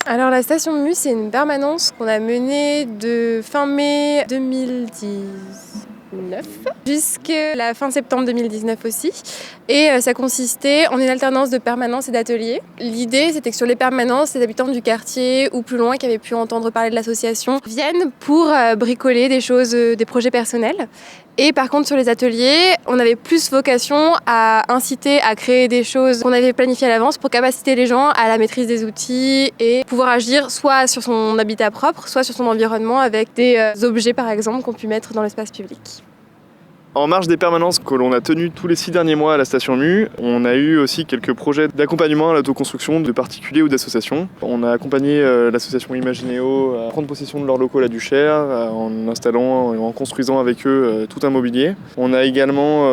Alors la station Mu, c'est une permanence qu'on a menée de fin mai 2019 jusqu'à la fin septembre 2019 aussi. Et ça consistait en une alternance de permanence et d'ateliers. L'idée, c'était que sur les permanences, les habitants du quartier ou plus loin qui avaient pu entendre parler de l'association viennent pour bricoler des choses, des projets personnels. Et par contre, sur les ateliers, on avait plus vocation à inciter à créer des choses qu'on avait planifiées à l'avance pour capaciter les gens à la maîtrise des outils et pouvoir agir soit sur son habitat propre, soit sur son environnement avec des objets, par exemple, qu'on peut mettre dans l'espace public. En marge des permanences que l'on a tenues tous les 6 derniers mois à la station Mu, on a eu aussi quelques projets d'accompagnement à l'autoconstruction de particuliers ou d'associations. On a accompagné l'association Imaginéo à prendre possession de leurs locaux à la Duchère en installant et en construisant avec eux tout un mobilier. On a également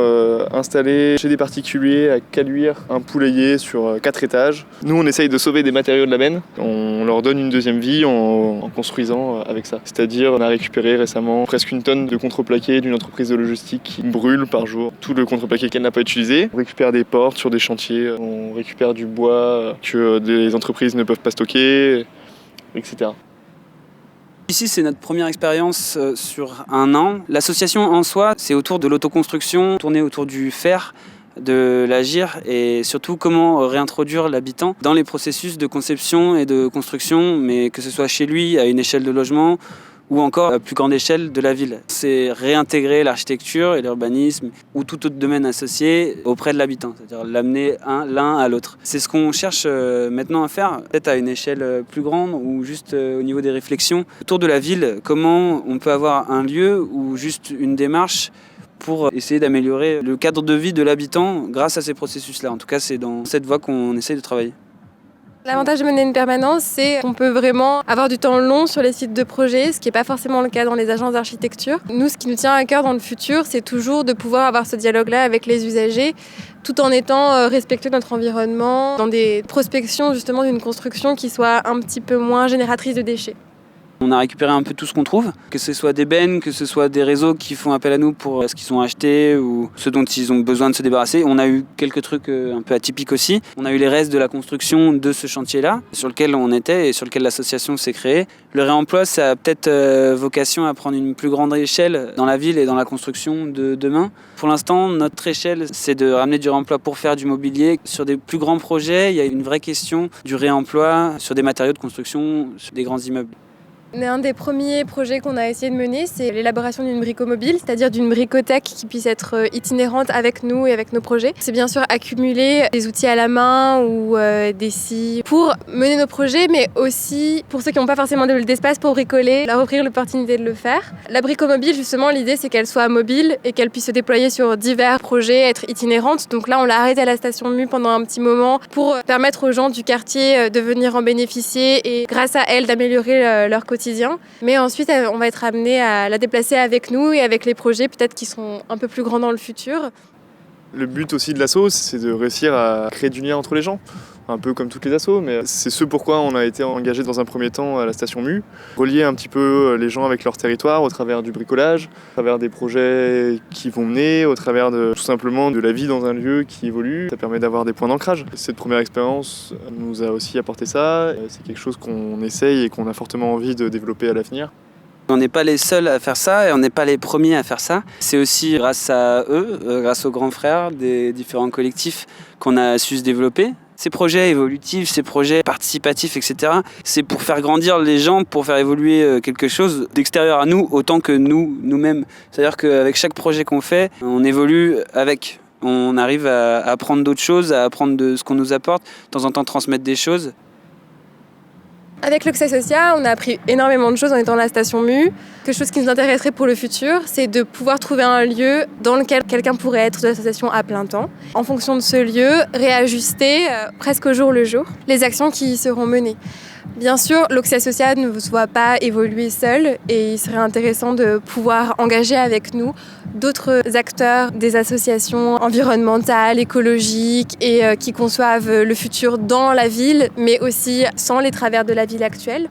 installé chez des particuliers à Caluire un poulailler sur 4 étages. Nous, on essaye de sauver des matériaux de la benne. On leur donne une deuxième vie en construisant avec ça. C'est-à-dire, on a récupéré récemment presque 1 tonne de contreplaqué d'une entreprise de logistique qui brûle par jour tout le contreplaqué qu'elle n'a pas utilisé. On récupère des portes sur des chantiers, on récupère du bois que des entreprises ne peuvent pas stocker, etc. Ici, c'est notre première expérience sur 1 an. L'association en soi, c'est autour de l'autoconstruction, tournée autour du faire, de l'agir et surtout comment réintroduire l'habitant dans les processus de conception et de construction, mais que ce soit chez lui, à une échelle de logement, ou encore à plus grande échelle de la ville. C'est réintégrer l'architecture et l'urbanisme ou tout autre domaine associé auprès de l'habitant, c'est-à-dire l'amener l'un à l'autre. C'est ce qu'on cherche maintenant à faire, peut-être à une échelle plus grande ou juste au niveau des réflexions. Autour de la ville, comment on peut avoir un lieu ou juste une démarche pour essayer d'améliorer le cadre de vie de l'habitant grâce à ces processus-là. En tout cas, c'est dans cette voie qu'on essaye de travailler. L'avantage de mener une permanence, c'est qu'on peut vraiment avoir du temps long sur les sites de projet, ce qui n'est pas forcément le cas dans les agences d'architecture. Nous, ce qui nous tient à cœur dans le futur, c'est toujours de pouvoir avoir ce dialogue-là avec les usagers, tout en étant respectueux de notre environnement, dans des prospections justement d'une construction qui soit un petit peu moins génératrice de déchets. On a récupéré un peu tout ce qu'on trouve, que ce soit des bennes, que ce soit des réseaux qui font appel à nous pour ce qu'ils ont acheté ou ce dont ils ont besoin de se débarrasser. On a eu quelques trucs un peu atypiques aussi. On a eu les restes de la construction de ce chantier-là, sur lequel on était et sur lequel l'association s'est créée. Le réemploi, ça a peut-être vocation à prendre une plus grande échelle dans la ville et dans la construction de demain. Pour l'instant, notre échelle, c'est de ramener du réemploi pour faire du mobilier. Sur des plus grands projets, il y a une vraie question du réemploi sur des matériaux de construction, sur des grands immeubles. Un des premiers projets qu'on a essayé de mener, c'est l'élaboration d'une bricomobile, c'est-à-dire d'une bricothèque qui puisse être itinérante avec nous et avec nos projets. C'est bien sûr accumuler des outils à la main ou des scies pour mener nos projets, mais aussi pour ceux qui n'ont pas forcément d'espace pour bricoler, leur offrir l'opportunité de le faire. La bricomobile, justement, l'idée c'est qu'elle soit mobile et qu'elle puisse se déployer sur divers projets, être itinérante. Donc là, on l'a arrêtée à la station Mu pendant un petit moment pour permettre aux gens du quartier de venir en bénéficier et grâce à elle d'améliorer leur quotidien. Mais ensuite, on va être amené à la déplacer avec nous et avec les projets peut-être qui sont un peu plus grands dans le futur. Le but aussi de l'asso, c'est de réussir à créer du lien entre les gens, un peu comme toutes les assos, mais c'est ce pourquoi on a été engagé dans un premier temps à la station Mu. Relier un petit peu les gens avec leur territoire au travers du bricolage, au travers des projets qui vont mener, au travers tout simplement de la vie dans un lieu qui évolue. Ça permet d'avoir des points d'ancrage. Cette première expérience nous a aussi apporté ça. C'est quelque chose qu'on essaye et qu'on a fortement envie de développer à l'avenir. On n'est pas les seuls à faire ça et on n'est pas les premiers à faire ça. C'est aussi grâce à eux, grâce aux grands frères des différents collectifs qu'on a su se développer. Ces projets évolutifs, ces projets participatifs, etc., c'est pour faire grandir les gens, pour faire évoluer quelque chose d'extérieur à nous autant que nous-mêmes. C'est-à-dire qu'avec chaque projet qu'on fait, on évolue avec. On arrive à apprendre d'autres choses, à apprendre de ce qu'on nous apporte, de temps en temps transmettre des choses. Avec l'Oxia Socia, on a appris énormément de choses en étant à la station Mu. Quelque chose qui nous intéresserait pour le futur, c'est de pouvoir trouver un lieu dans lequel quelqu'un pourrait être de l'association à plein temps. En fonction de ce lieu, réajuster presque au jour le jour les actions qui y seront menées. Bien sûr, l'Oxia Socia ne se voit pas évoluer seul et il serait intéressant de pouvoir engager avec nous d'autres acteurs des associations environnementales, écologiques et qui conçoivent le futur dans la ville, mais aussi sans les travers de la ville actuelle.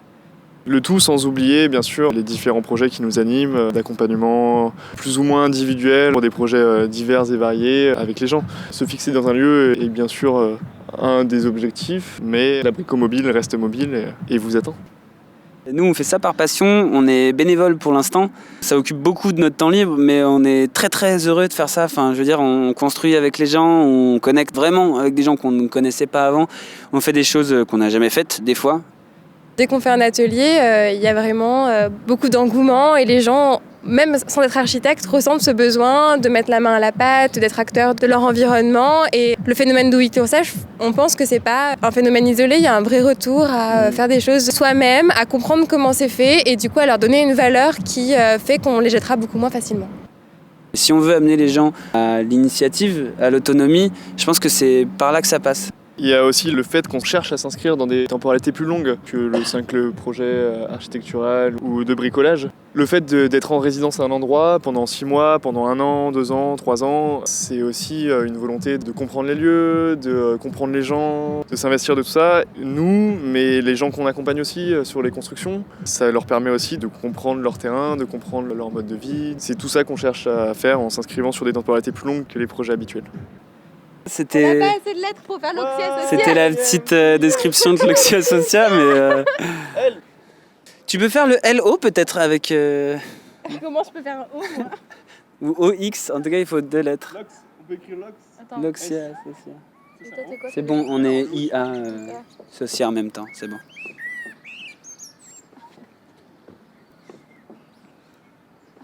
Le tout sans oublier bien sûr les différents projets qui nous animent, d'accompagnement plus ou moins individuel pour des projets divers et variés avec les gens. Se fixer dans un lieu est bien sûr un des objectifs, mais la Bricomobile reste mobile et vous attend. Nous, on fait ça par passion, on est bénévole pour l'instant. Ça occupe beaucoup de notre temps libre, mais on est très très heureux de faire ça. Enfin, je veux dire, on construit avec les gens, on connecte vraiment avec des gens qu'on ne connaissait pas avant. On fait des choses qu'on n'a jamais faites, des fois. Dès qu'on fait un atelier, il y a vraiment beaucoup d'engouement et les gens, même sans être architectes, ressentent ce besoin de mettre la main à la pâte, d'être acteurs de leur environnement. Et le phénomène do it yourself, on pense que c'est pas un phénomène isolé, il y a un vrai retour à faire des choses soi-même, à comprendre comment c'est fait et du coup à leur donner une valeur qui fait qu'on les jettera beaucoup moins facilement. Si on veut amener les gens à l'initiative, à l'autonomie, je pense que c'est par là que ça passe. Il y a aussi le fait qu'on cherche à s'inscrire dans des temporalités plus longues que le simple projet architectural ou de bricolage. Le fait d'être en résidence à un endroit pendant 6 mois, pendant 1 an, 2 ans, 3 ans, c'est aussi une volonté de comprendre les lieux, de comprendre les gens, de s'investir de tout ça. Nous, mais les gens qu'on accompagne aussi sur les constructions, ça leur permet aussi de comprendre leur terrain, de comprendre leur mode de vie. C'est tout ça qu'on cherche à faire en s'inscrivant sur des temporalités plus longues que les projets habituels. On n'a pas assez de lettres pour faire l'Oxia Associa. C'était la petite description de l'Oxia Associa, mais... Tu peux faire le LO peut-être avec... Comment je peux faire un O, moi? Ou OX, en tout cas il faut 2 lettres. Lox, on peut écrire Lox. Attends. L'Oxia Associa. C'est bon, on est IA Socia en même temps, c'est bon.